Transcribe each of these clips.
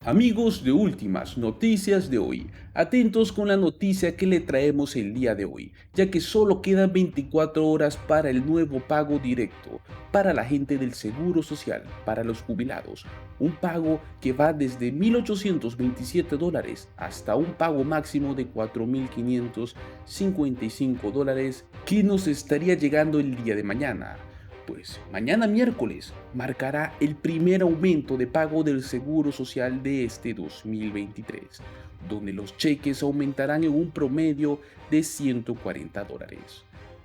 Amigos de Últimas Noticias de hoy, atentos con la noticia que le traemos el día de hoy, ya que solo quedan 24 horas para el nuevo pago directo para la gente del Seguro Social, para los jubilados, un pago que va desde $1,827 hasta un pago máximo de $4,555 que nos estaría llegando el día de mañana. Pues mañana miércoles marcará el primer aumento de pago del Seguro Social de este 2023, donde los cheques aumentarán en un promedio de $140.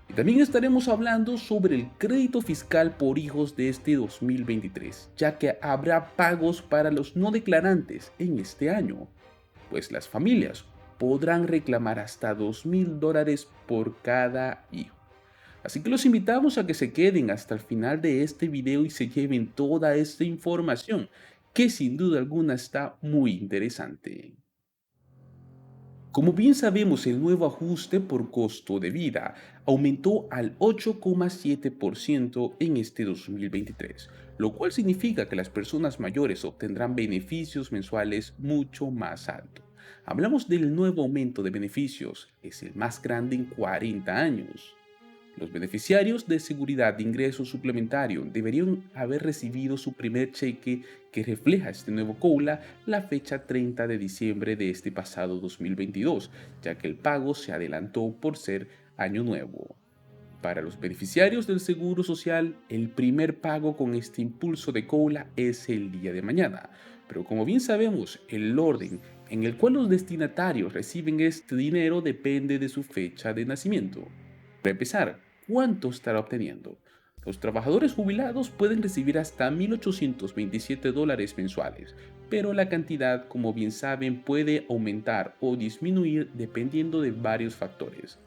Y también estaremos hablando sobre el crédito fiscal por hijos de este 2023, ya que habrá pagos para los no declarantes en este año, pues las familias podrán reclamar hasta $2,000 por cada hijo. Así que los invitamos a que se queden hasta el final de este video y se lleven toda esta información, que sin duda alguna está muy interesante. Como bien sabemos, el nuevo ajuste por costo de vida aumentó al 8,7% en este 2023, lo cual significa que las personas mayores obtendrán beneficios mensuales mucho más altos. Hablamos del nuevo aumento de beneficios, es el más grande en 40 años. Los beneficiarios de seguridad de ingreso suplementario deberían haber recibido su primer cheque que refleja este nuevo COLA la fecha 30 de diciembre de este pasado 2022, ya que el pago se adelantó por ser año nuevo. Para los beneficiarios del Seguro Social, el primer pago con este impulso de COLA es el día de mañana. Pero como bien sabemos, el orden en el cual los destinatarios reciben este dinero depende de su fecha de nacimiento. Para empezar, ¿cuánto estará obteniendo? Los trabajadores jubilados pueden recibir hasta $1,827 mensuales, pero la cantidad, como bien saben, puede aumentar o disminuir dependiendo de varios factores.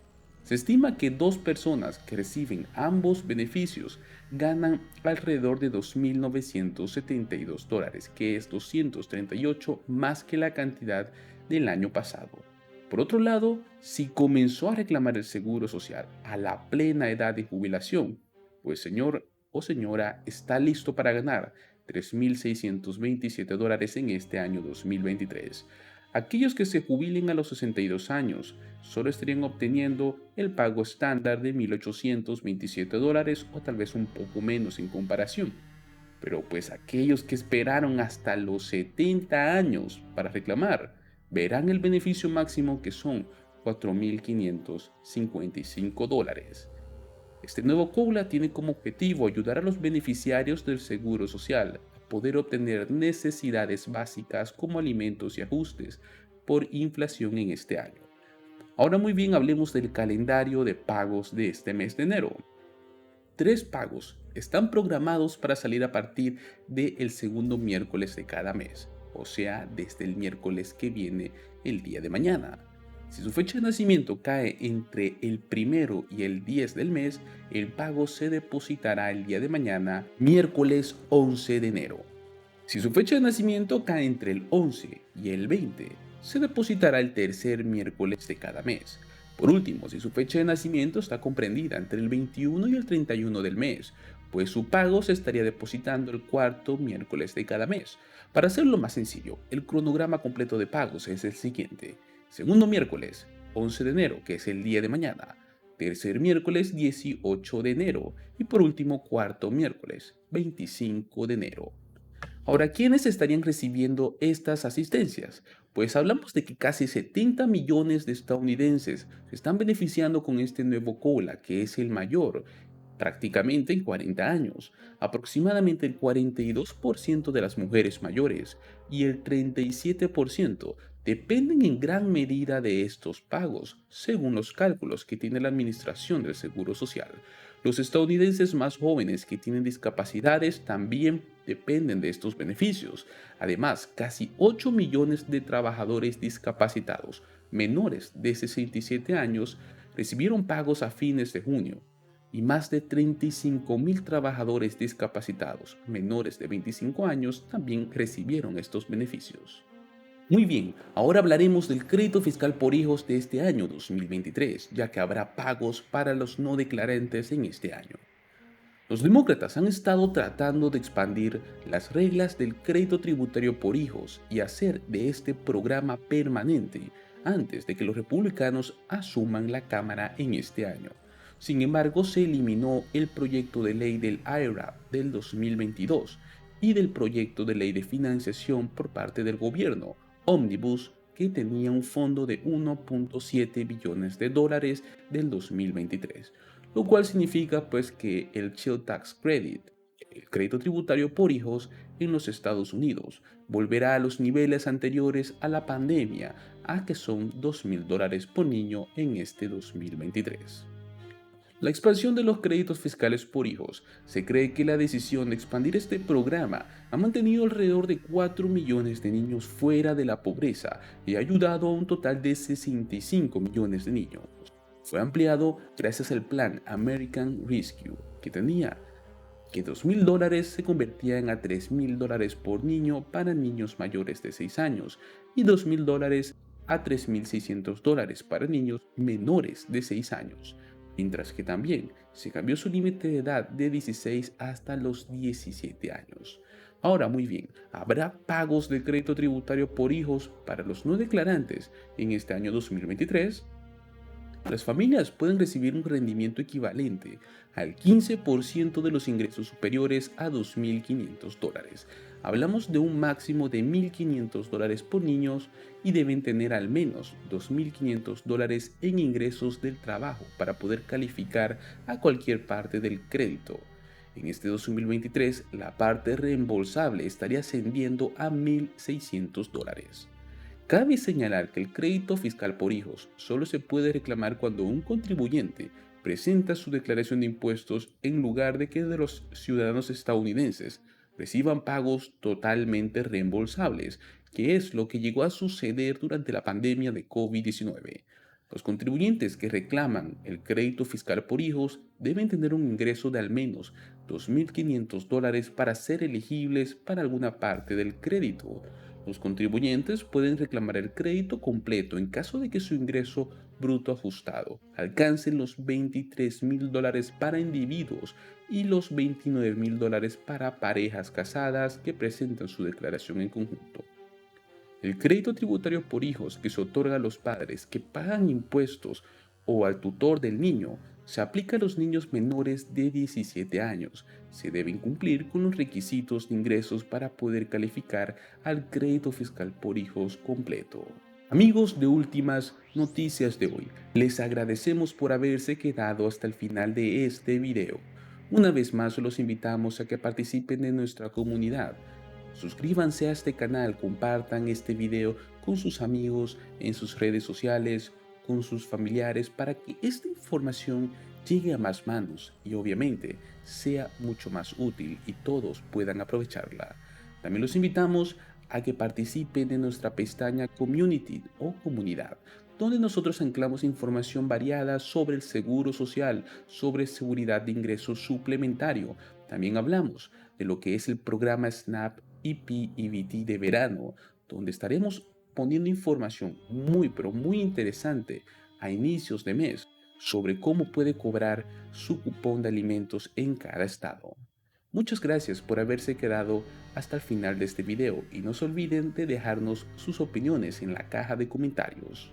Se estima que dos personas que reciben ambos beneficios ganan alrededor de $2,972, que es 238 más que la cantidad del año pasado. Por otro lado, si comenzó a reclamar el seguro social a la plena edad de jubilación, pues señor o señora está listo para ganar $3,627 en este año 2023. Aquellos que se jubilen a los 62 años solo estarían obteniendo el pago estándar de $1,827 o tal vez un poco menos en comparación. Pero pues aquellos que esperaron hasta los 70 años para reclamar verán el beneficio máximo, que son $4,555. Este nuevo COLA tiene como objetivo ayudar a los beneficiarios del Seguro Social a poder obtener necesidades básicas como alimentos y ajustes por inflación en este año. Ahora muy bien, hablemos del calendario de pagos de este mes de enero. Tres pagos están programados para salir a partir del segundo miércoles de cada mes, o sea, desde el miércoles que viene el día de mañana. Si su fecha de nacimiento cae entre el primero y el 10 del mes, el pago se depositará el día de mañana, miércoles 11 de enero. Si su fecha de nacimiento cae entre el 11 y el 20, se depositará el tercer miércoles de cada mes. Por último, si su fecha de nacimiento está comprendida entre el 21 y el 31 del mes, pues su pago se estaría depositando el cuarto miércoles de cada mes. Para hacerlo más sencillo, el cronograma completo de pagos es el siguiente: segundo miércoles, 11 de enero, que es el día de mañana; tercer miércoles, 18 de enero; y por último, cuarto miércoles, 25 de enero. Ahora, ¿quiénes estarían recibiendo estas asistencias? Pues hablamos de que casi 70 millones de estadounidenses se están beneficiando con este nuevo COLA, que es el mayor prácticamente en 40 años. Aproximadamente el 42% de las mujeres mayores y el 37% dependen en gran medida de estos pagos, según los cálculos que tiene la Administración del Seguro Social. Los estadounidenses más jóvenes que tienen discapacidades también dependen de estos beneficios. Además, casi 8 millones de trabajadores discapacitados menores de 67 años recibieron pagos a fines de junio, y más de 35,000 trabajadores discapacitados menores de 25 años también recibieron estos beneficios. Muy bien, ahora hablaremos del crédito fiscal por hijos de este año 2023, ya que habrá pagos para los no declarantes en este año. Los demócratas han estado tratando de expandir las reglas del crédito tributario por hijos y hacer de este programa permanente antes de que los republicanos asuman la Cámara en este año. Sin embargo, se eliminó el proyecto de ley del IRA del 2022 y del proyecto de ley de financiación por parte del gobierno, Omnibus, que tenía un fondo de 1.7 billones de dólares del 2023, lo cual significa pues que el Child Tax Credit, el crédito tributario por hijos en los Estados Unidos, volverá a los niveles anteriores a la pandemia, a que son $2.000 por niño en este 2023. La expansión de los créditos fiscales por hijos. Se cree que la decisión de expandir este programa ha mantenido alrededor de 4 millones de niños fuera de la pobreza y ha ayudado a un total de 65 millones de niños. Fue ampliado gracias al plan American Rescue, que tenía que $2.000 se convertían a $3.000 por niño para niños mayores de 6 años y $2.000 a $3.600 para niños menores de 6 años, mientras que también se cambió su límite de edad de 16 hasta los 17 años. Ahora, muy bien, ¿habrá pagos de crédito tributario por hijos para los no declarantes en este año 2023? Las familias pueden recibir un rendimiento equivalente al 15% de los ingresos superiores a $2.500. Hablamos de un máximo de $1.500 por niños y deben tener al menos $2.500 en ingresos del trabajo para poder calificar a cualquier parte del crédito. En este 2023, la parte reembolsable estaría ascendiendo a $1.600. Cabe señalar que el crédito fiscal por hijos solo se puede reclamar cuando un contribuyente presenta su declaración de impuestos en lugar de que de los ciudadanos estadounidenses reciban pagos totalmente reembolsables, que es lo que llegó a suceder durante la pandemia de COVID-19. Los contribuyentes que reclaman el crédito fiscal por hijos deben tener un ingreso de al menos $2.500 para ser elegibles para alguna parte del crédito. Los contribuyentes pueden reclamar el crédito completo en caso de que su ingreso bruto ajustado alcance los $23.000 para individuos y los $29.000 para parejas casadas que presentan su declaración en conjunto. El crédito tributario por hijos que se otorga a los padres que pagan impuestos o al tutor del niño se aplica a los niños menores de 17 años. Se deben cumplir con los requisitos de ingresos para poder calificar al crédito fiscal por hijos completo. Amigos de Últimas Noticias de hoy, les agradecemos por haberse quedado hasta el final de este video. Una vez más los invitamos a que participen en nuestra comunidad. Suscríbanse a este canal, compartan este video con sus amigos en sus redes sociales, con sus familiares, para que esta información llegue a más manos y obviamente sea mucho más útil y todos puedan aprovecharla. También los invitamos a que participen en nuestra pestaña Community o Comunidad, donde nosotros anclamos información variada sobre el seguro social, sobre seguridad de ingresos suplementario. También hablamos de lo que es el programa SNAP EP-EBT de verano, donde estaremos poniendo información muy pero muy interesante a inicios de mes sobre cómo puede cobrar su cupón de alimentos en cada estado. Muchas gracias por haberse quedado hasta el final de este video y no se olviden de dejarnos sus opiniones en la caja de comentarios.